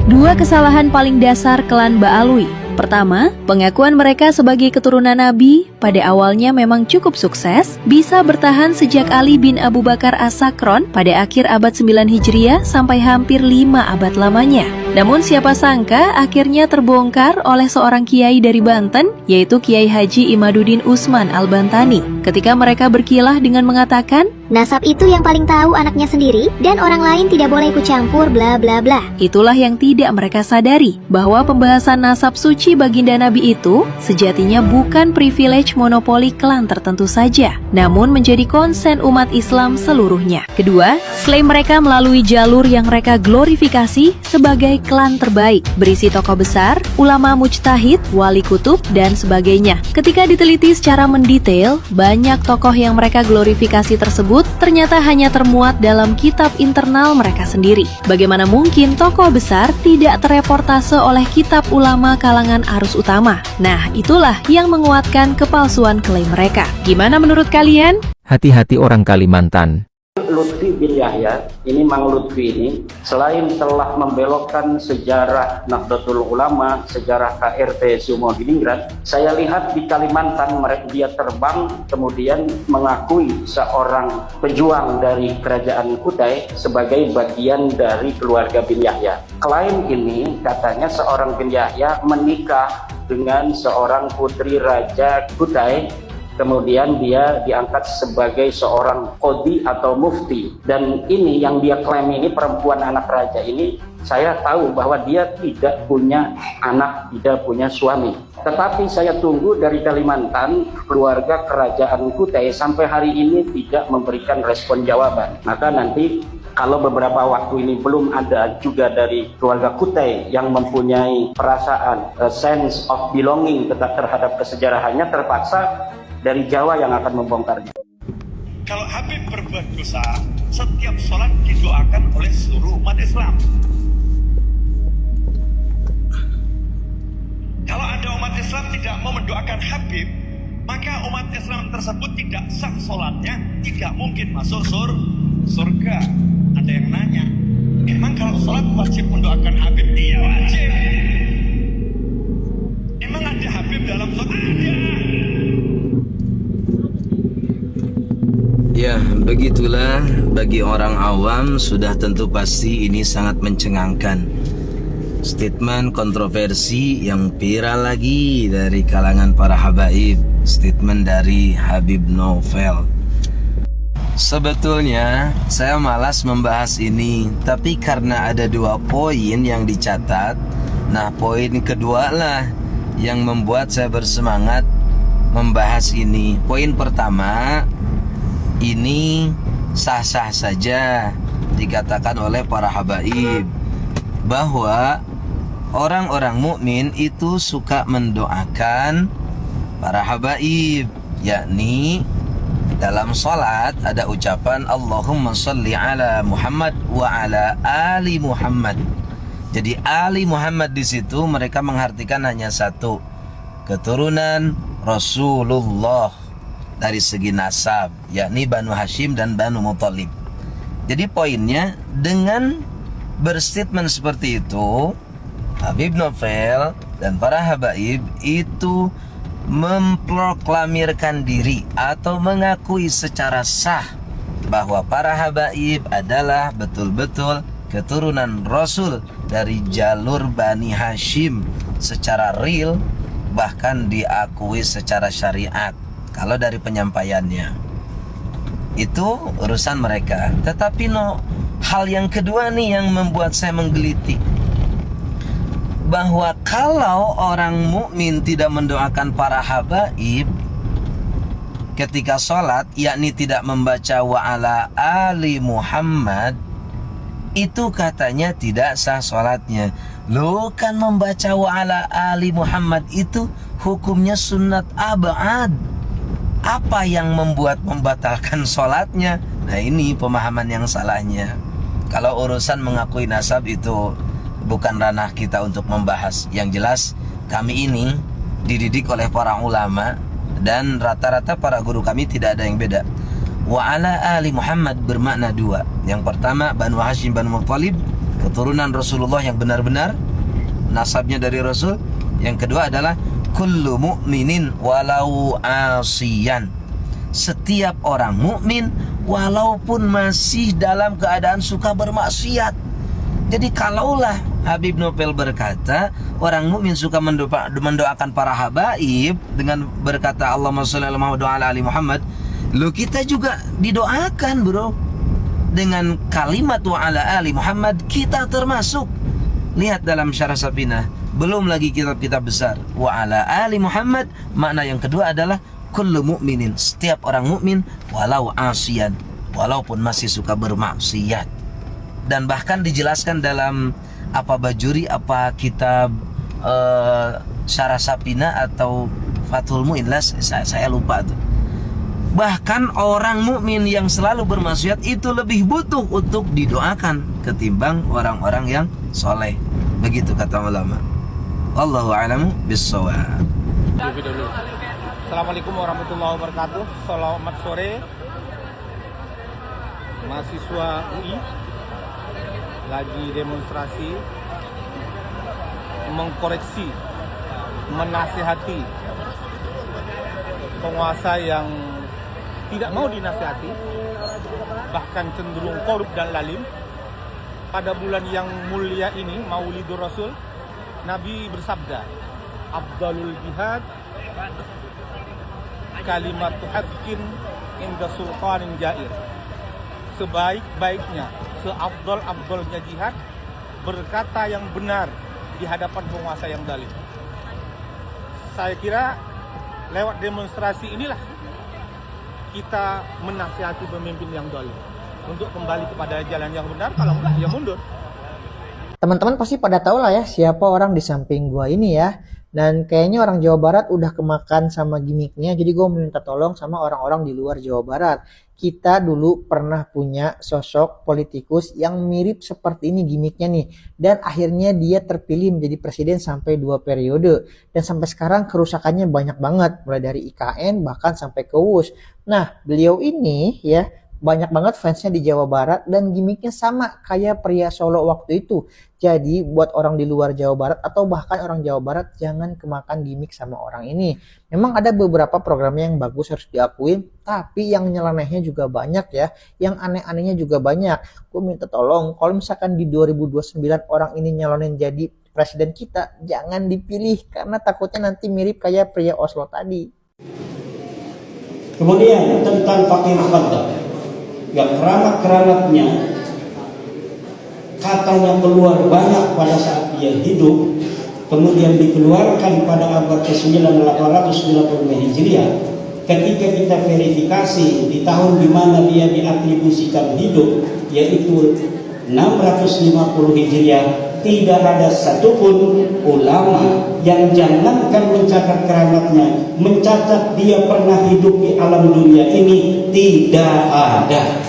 Dua kesalahan paling dasar klan Ba'alwi. Pertama, pengakuan mereka sebagai keturunan Nabi pada awalnya memang cukup sukses, bisa bertahan sejak Ali bin Abu Bakar As-Sakron pada akhir abad 9 Hijriah sampai hampir 5 abad lamanya. Namun siapa sangka akhirnya terbongkar oleh seorang kiai dari Banten, yaitu Kiai Haji Imaduddin Usman Al-Bantani. Ketika mereka berkilah dengan mengatakan, nasab itu yang paling tahu anaknya sendiri dan orang lain tidak boleh ikut campur bla bla bla. Itulah yang tidak mereka sadari, bahwa pembahasan nasab suci baginda Nabi itu sejatinya bukan privilege monopoli klan tertentu saja, namun menjadi konsen umat Islam seluruhnya. Kedua, klaim mereka melalui jalur yang mereka glorifikasi sebagai klan terbaik, berisi tokoh besar, ulama mujtahid, wali kutub, dan sebagainya. Ketika diteliti secara mendetail, banyak tokoh yang mereka glorifikasi tersebut ternyata hanya termuat dalam kitab internal mereka sendiri. Bagaimana mungkin tokoh besar tidak terreportase oleh kitab ulama kalangan arus utama? Nah, itulah yang menguatkan kepalsuan klaim mereka. Gimana menurut kalian? Hati-hati orang Kalimantan. Lutfi bin Yahya, ini Mang Lutfi ini, selain telah membelokkan sejarah Nahdlatul Ulama, sejarah KRT Sumohidingrat, saya lihat di Kalimantan dia terbang kemudian mengakui seorang pejuang dari kerajaan Kutai sebagai bagian dari keluarga bin Yahya. Klaim ini katanya seorang bin Yahya menikah dengan seorang putri Raja Kutai, kemudian dia diangkat sebagai seorang qadhi atau mufti. Dan ini yang dia klaim ini, perempuan anak raja ini, saya tahu bahwa dia tidak punya anak, tidak punya suami. Tetapi saya tunggu dari Kalimantan, keluarga kerajaan Kutai sampai hari ini tidak memberikan respon jawaban. Maka nanti kalau beberapa waktu ini belum ada juga dari keluarga Kutai yang mempunyai perasaan, sense of belonging terhadap kesejarahannya, terpaksa dari Jawa yang akan membongkarnya. Kalau Habib berbuat dosa, setiap sholat didoakan oleh seluruh umat Islam. Kalau ada umat Islam tidak mau mendoakan Habib, maka umat Islam tersebut tidak sah sholatnya, tidak mungkin masuk surga. Ada yang nanya, emang kalau sholat wajib mendoakan Habib? Iya wajib. Emang ada Habib dalam sholat? Ada. Ya, begitulah, bagi orang awam sudah tentu pasti ini sangat mencengangkan. Statement kontroversi yang viral lagi dari kalangan para habaib, statement dari Habib Novel. Sebetulnya saya malas membahas ini, tapi karena ada 2 poin yang dicatat, nah poin kedua lah yang membuat saya bersemangat membahas ini. Poin pertama, ini sah-sah saja dikatakan oleh para habaib bahwa orang-orang mukmin itu suka mendoakan para habaib, yakni dalam salat ada ucapan Allahumma sholli ala Muhammad wa ala ali Muhammad. Jadi ali Muhammad di situ mereka mengartikan hanya satu, keturunan Rasulullah dari segi nasab, yakni Banu Hashim dan Banu Muthalib. Jadi poinnya, dengan berstatement seperti itu, Habib Novel dan para habaib itu memproklamirkan diri atau mengakui secara sah bahwa para habaib adalah betul-betul keturunan Rasul dari jalur Bani Hashim secara real, bahkan diakui secara syariat. Kalau dari penyampaiannya itu urusan mereka. Tetapi hal yang kedua nih yang membuat saya menggelitik, bahwa kalau orang mukmin tidak mendoakan para habaib ketika sholat, yakni tidak membaca wa ala ali Muhammad, itu katanya tidak sah sholatnya. Loh, kan membaca wa ala ali Muhammad itu hukumnya sunnat abad. Apa yang membuat membatalkan sholatnya? Nah, ini pemahaman yang salahnya. Kalau urusan mengakui nasab itu bukan ranah kita untuk membahas. Yang jelas kami ini dididik oleh para ulama, dan rata-rata para guru kami tidak ada yang beda. Wa ala ali Muhammad bermakna 2. Yang pertama Banu Hashim Banu Muthalib, keturunan Rasulullah yang benar-benar nasabnya dari Rasul. Yang kedua adalah kullu mu'minin walau asiyan. Setiap orang mukmin walaupun masih dalam keadaan suka bermaksiat. Jadi kalaulah Habib Nopel berkata orang mukmin suka mendoakan para habaib dengan berkata Allahumma sholli ala Muhammad wa ala ali Muhammad, lo kita juga didoakan bro dengan kalimat wa ala ali Muhammad, kita termasuk. Lihat dalam Syarah Safinah, belum lagi kitab-kitab besar. Wa ala ali Muhammad, makna yang kedua adalah kullu mu'minin, setiap orang mukmin walau asiyan, walaupun masih suka bermaksiat. Dan bahkan dijelaskan dalam apa Bajuri, apa kitab Syarah Safinah atau Fathul Mu'in, saya lupa tuh. Bahkan orang mukmin yang selalu bermaksiat itu lebih butuh untuk didoakan ketimbang orang-orang yang soleh. Begitu kata ulama. Wallahu a'lamu bis-shawab. Assalamualaikum warahmatullahi wabarakatuh. Selamat sore mahasiswa UI. Lagi demonstrasi mengkoreksi, menasihati penguasa yang tidak mau dinasihati, bahkan cenderung korup dan lalim. Pada bulan yang mulia ini, Maulidur Rasul, Nabi bersabda, Abdalul jihad kalimatu haqqin inda sultanin jair. Sebaik-baiknya, seabdol-abdolnya jihad, berkata yang benar di hadapan penguasa yang zalim. Saya kira lewat demonstrasi inilah kita menasihati pemimpin yang zalim untuk kembali kepada jalan yang benar, kalau enggak ya mundur. Teman-teman pasti pada tahu lah ya siapa orang di samping gua ini ya. Dan kayaknya orang Jawa Barat udah kemakan sama gimmicknya, jadi gue minta tolong sama orang-orang di luar Jawa Barat. Kita dulu pernah punya sosok politikus yang mirip seperti ini gimmicknya nih. Dan akhirnya dia terpilih menjadi presiden sampai 2 periode. Dan sampai sekarang kerusakannya banyak banget, mulai dari IKN bahkan sampai ke WUS. Nah, beliau ini ya banyak banget fansnya di Jawa Barat dan gimmicknya sama kayak pria Solo waktu itu. Jadi buat orang di luar Jawa Barat atau bahkan orang Jawa Barat, jangan kemakan gimmick sama orang ini. Memang ada beberapa programnya yang bagus, harus diakui, tapi yang nyelenehnya juga banyak ya, yang aneh-anehnya juga banyak. Gue minta tolong kalau misalkan di 2029 orang ini nyalonin jadi presiden kita, jangan dipilih karena takutnya nanti mirip kayak pria Oslo tadi. Kemudian tentang fakir fakir yang keramat-keramatnya katanya keluar banyak pada saat dia hidup, kemudian dikeluarkan pada abad ke-9 890 Hijriah. Ketika kita verifikasi di tahun di mana dia diatribusikan hidup, yaitu 650 Hijriah, tidak ada satupun ulama yang jangankan mencatat keramatnya, mencatat dia pernah hidup di alam dunia ini, tidak ada.